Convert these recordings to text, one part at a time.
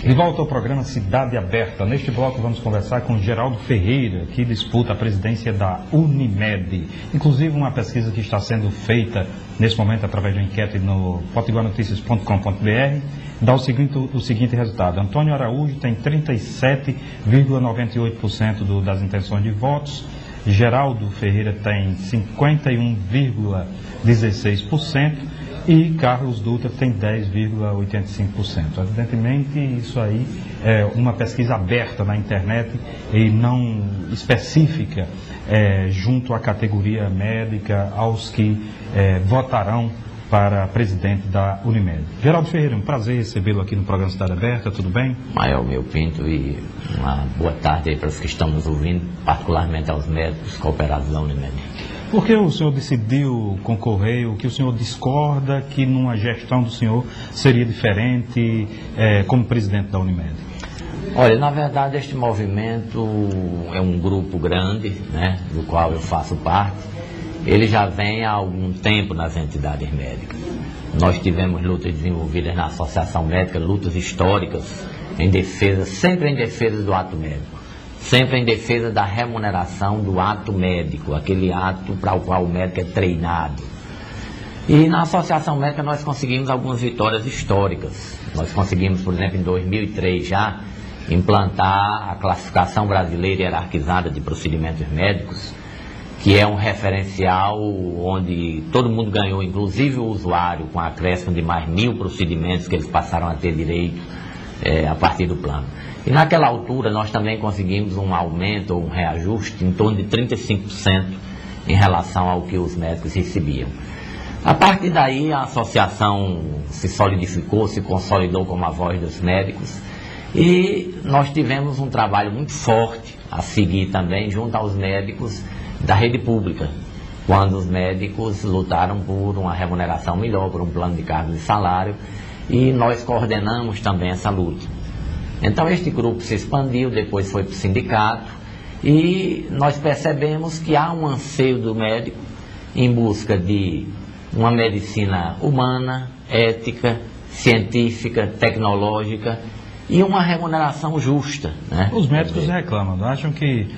De volta ao programa Cidade Aberta. Neste bloco vamos conversar com Geraldo Ferreira, que disputa a presidência da Unimed. Inclusive uma pesquisa que está sendo feita nesse momento através de uma enquete no potiguarnoticias.com.br dá o seguinte resultado. Antônio Araújo tem 37,98% das intenções de votos. Geraldo Ferreira tem 51,16%. E Carlos Dutra tem 10,85%. Evidentemente, isso aí é uma pesquisa aberta na internet e não específica junto à categoria médica, aos que votarão para presidente da Unimed. Geraldo Ferreira, um prazer recebê-lo aqui no programa Cidade Aberta, tudo bem? Mael, meu Pinto, e uma boa tarde aí para os que estamos ouvindo, particularmente aos médicos cooperados da Unimed. Por que o senhor decidiu concorrer? O que o senhor discorda que numa gestão do senhor seria diferente como presidente da Unimed? Olha, na verdade este movimento é um grupo grande, né, do qual eu faço parte. Ele já vem há algum tempo nas entidades médicas. Nós tivemos lutas desenvolvidas na Associação Médica, lutas históricas, em defesa, sempre em defesa do ato médico. Sempre em defesa da remuneração do ato médico, aquele ato para o qual o médico é treinado. E na Associação Médica nós conseguimos algumas vitórias históricas. Nós conseguimos, por exemplo, em 2003 já, implantar a classificação brasileira hierarquizada de procedimentos médicos, que é um referencial onde todo mundo ganhou, inclusive o usuário, com acréscimo de mais 1.000 procedimentos que eles passaram a ter direito a partir do plano. E naquela altura nós também conseguimos um aumento ou um reajuste em torno de 35% em relação ao que os médicos recebiam. A partir daí a associação se solidificou, se consolidou como a voz dos médicos e nós tivemos um trabalho muito forte a seguir também junto aos médicos da rede pública, quando os médicos lutaram por uma remuneração melhor, por um plano de cargos e salário, e nós coordenamos também essa luta. Então este grupo se expandiu, depois foi para o sindicato e nós percebemos que há um anseio do médico em busca de uma medicina humana, ética, científica, tecnológica e uma remuneração justa, né? Os médicos reclamam, acham que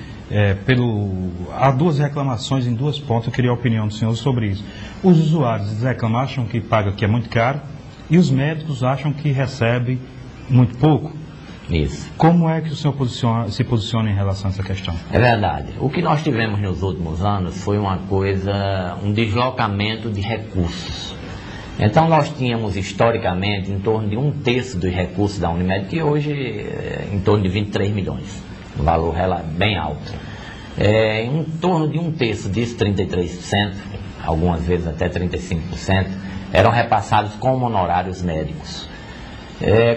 há duas reclamações em duas pontos. Eu queria a opinião do senhor sobre isso. Os usuários reclamam, acham que paga que é muito caro e os médicos acham que recebe muito pouco. Isso. Como é que o senhor se posiciona em relação a essa questão? É verdade. O que nós tivemos nos últimos anos foi um deslocamento de recursos. Então nós tínhamos historicamente em torno de 1/3 dos recursos da Unimed, que hoje é em torno de 23 milhões, um valor bem alto. Em torno de 1/3 disso, 33%, algumas vezes até 35%, eram repassados como honorários médicos.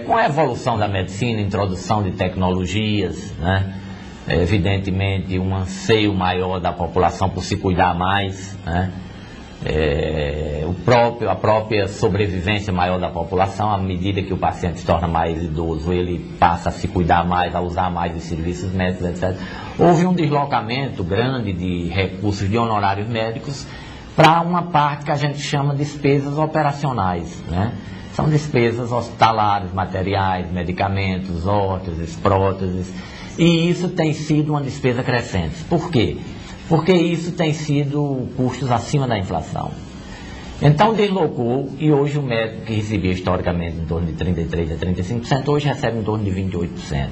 Com a evolução da medicina, introdução de tecnologias, né, evidentemente um anseio maior da população por se cuidar mais, né, a própria sobrevivência maior da população, à medida que o paciente se torna mais idoso, ele passa a se cuidar mais, a usar mais os serviços médicos, etc. Houve um deslocamento grande de recursos de honorários médicos para uma parte que a gente chama de despesas operacionais, né? São despesas hospitalares, materiais, medicamentos, órteses, próteses, e isso tem sido uma despesa crescente. Por quê? Porque isso tem sido custos acima da inflação. Então deslocou, e hoje o médico que recebia historicamente em torno de 33% a 35%, hoje recebe em torno de 28%.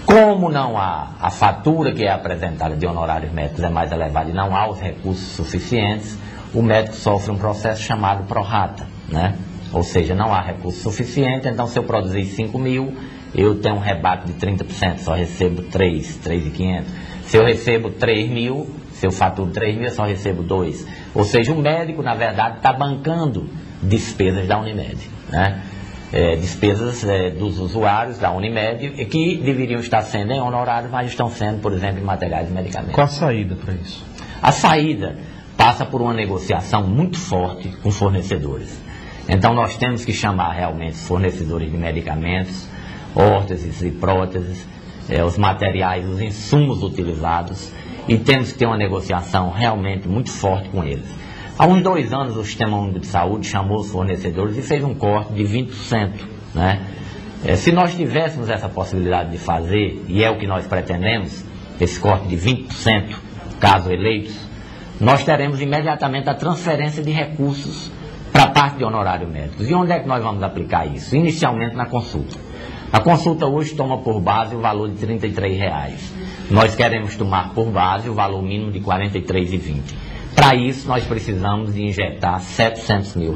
Como não há a fatura que é apresentada de honorários médicos é mais elevada e não há os recursos suficientes, o médico sofre um processo chamado prorata, né? Ou seja, não há recurso suficiente, então se eu produzir 5.000, eu tenho um rebate de 30%, só recebo 3.500. Se eu recebo 3.000, se eu faturo 3.000, eu só recebo 2. Ou seja, o médico, na verdade, está bancando despesas da Unimed, né? Despesas dos usuários da Unimed, que deveriam estar sendo em honorários, mas estão sendo, por exemplo, em materiais e medicamentos. Qual a saída para isso? A saída passa por uma negociação muito forte com fornecedores. Então nós temos que chamar realmente os fornecedores de medicamentos, órteses e próteses, os materiais, os insumos utilizados, e temos que ter uma negociação realmente muito forte com eles. Há uns 2 anos o Sistema Único de Saúde chamou os fornecedores e fez um corte de 20%, né? Se nós tivéssemos essa possibilidade de fazer, e é o que nós pretendemos, esse corte de 20%, caso eleitos, nós teremos imediatamente a transferência de recursos para a parte de honorário médicos. E onde é que nós vamos aplicar isso? Inicialmente na consulta. A consulta hoje toma por base o valor de R$ 33,00. Nós queremos tomar por base o valor mínimo de R$ 43,20. Para isso, nós precisamos de injetar R$ 700 mil.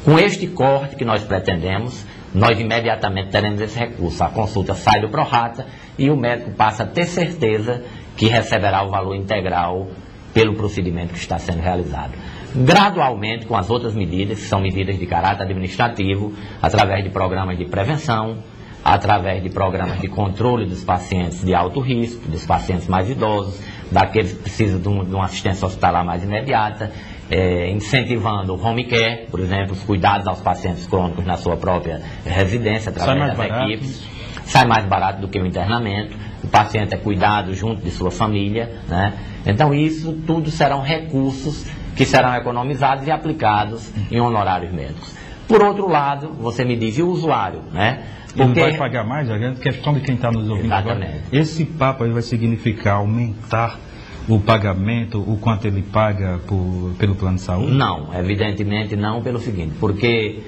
Com este corte que nós pretendemos, nós imediatamente teremos esse recurso. A consulta sai do prorata e o médico passa a ter certeza que receberá o valor integral pelo procedimento que está sendo realizado. Gradualmente, com as outras medidas, que são medidas de caráter administrativo, através de programas de prevenção, através de programas de controle dos pacientes de alto risco, dos pacientes mais idosos, daqueles que precisam de uma assistência hospitalar mais imediata, incentivando o home care, por exemplo, os cuidados aos pacientes crônicos na sua própria residência, através das equipes. Sai mais barato do que o internamento, o paciente é cuidado junto de sua família, né? Então isso tudo serão recursos que serão economizados e aplicados em honorários médicos. Por outro lado, você me diz, e o usuário, né? Porque ele vai pagar mais? A grande questão de quem está nos ouvindo Exatamente. Agora, esse papo aí vai significar aumentar o pagamento, o quanto ele paga pelo plano de saúde? Não, evidentemente não, pelo seguinte, porque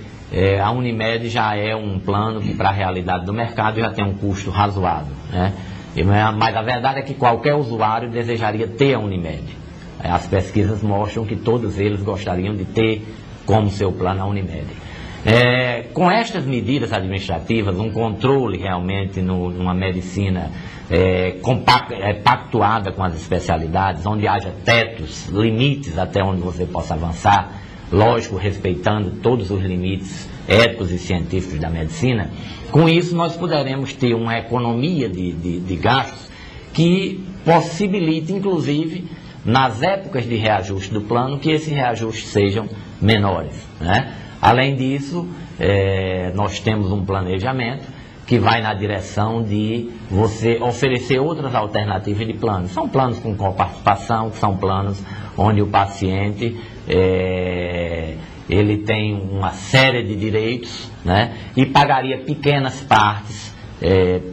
a Unimed já é um plano que para a realidade do mercado já tem um custo razoável, né? Mas a verdade é que qualquer usuário desejaria ter a Unimed. As pesquisas mostram que todos eles gostariam de ter como seu plano a Unimed. Com estas medidas administrativas, um controle realmente numa medicina pactuada com as especialidades, onde haja tetos, limites até onde você possa avançar, lógico, respeitando todos os limites éticos e científicos da medicina, com isso nós poderemos ter uma economia de gastos que possibilite, inclusive, nas épocas de reajuste do plano, que esses reajustes sejam menores, né? Além disso, nós temos um planejamento que vai na direção de você oferecer outras alternativas de planos. São planos com coparticipação, são planos onde o paciente ele tem uma série de direitos, né, e pagaria pequenas partes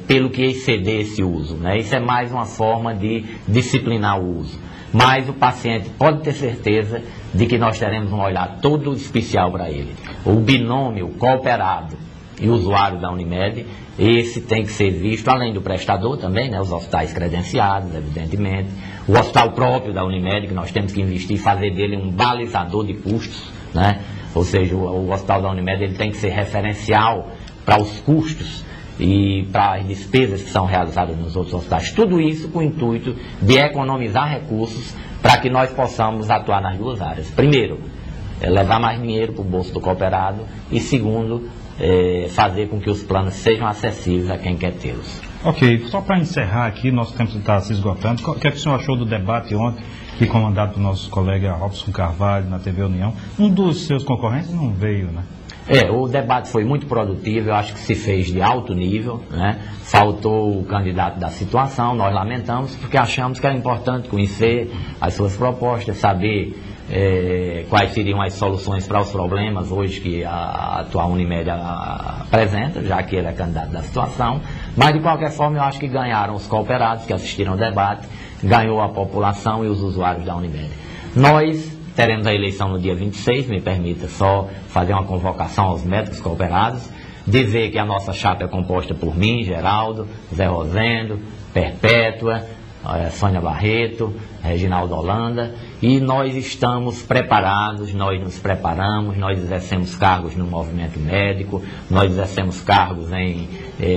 pelo que exceder esse uso, né? Isso é mais uma forma de disciplinar o uso. Mas o paciente pode ter certeza de que nós teremos um olhar todo especial para ele. O binômio cooperado e usuário da Unimed, esse tem que ser visto, além do prestador também, né, os hospitais credenciados, evidentemente, o hospital próprio da Unimed, que nós temos que investir e fazer dele um balizador de custos, né? Ou seja, o hospital da Unimed ele tem que ser referencial para os custos e para as despesas que são realizadas nos outros hospitais. Tudo isso com o intuito de economizar recursos para que nós possamos atuar nas duas áreas. Primeiro, levar mais dinheiro para o bolso do cooperado e segundo, fazer com que os planos sejam acessíveis a quem quer tê-los. Ok, só para encerrar aqui, nosso tempo está se esgotando. O que é que o senhor achou do debate ontem, que comandado pelo nosso colega Robson Carvalho na TV União? Um dos seus concorrentes não veio, né? O debate foi muito produtivo, eu acho que se fez de alto nível, né? Faltou o candidato da situação, nós lamentamos, porque achamos que era importante conhecer as suas propostas, saber quais seriam as soluções para os problemas hoje que a atual Unimed apresenta, já que ele é candidato da situação, mas de qualquer forma eu acho que ganharam os cooperados que assistiram ao debate, ganhou a população e os usuários da Unimed. Nós teremos a eleição no dia 26, me permita só fazer uma convocação aos médicos cooperados, dizer que a nossa chapa é composta por mim, Geraldo, Zé Rosendo, Perpétua, Sônia Barreto, Reginaldo Holanda, e nós estamos preparados, nós nos preparamos, nós exercemos cargos no movimento médico, nós exercemos cargos em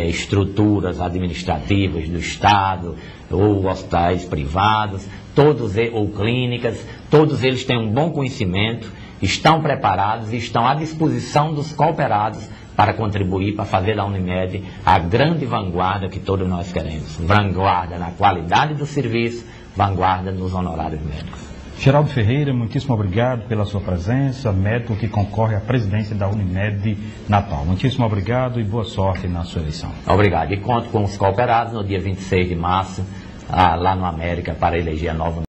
estruturas administrativas do Estado, ou hospitais privados, ou clínicas, todos eles têm um bom conhecimento, estão preparados e estão à disposição dos cooperados para contribuir, para fazer da Unimed a grande vanguarda que todos nós queremos. Vanguarda na qualidade do serviço, vanguarda nos honorários médicos. Geraldo Ferreira, muitíssimo obrigado pela sua presença, médico que concorre à presidência da Unimed Natal. Muitíssimo obrigado e boa sorte na sua eleição. Obrigado. E conto com os cooperados no dia 26 de março, lá no América, para eleger a nova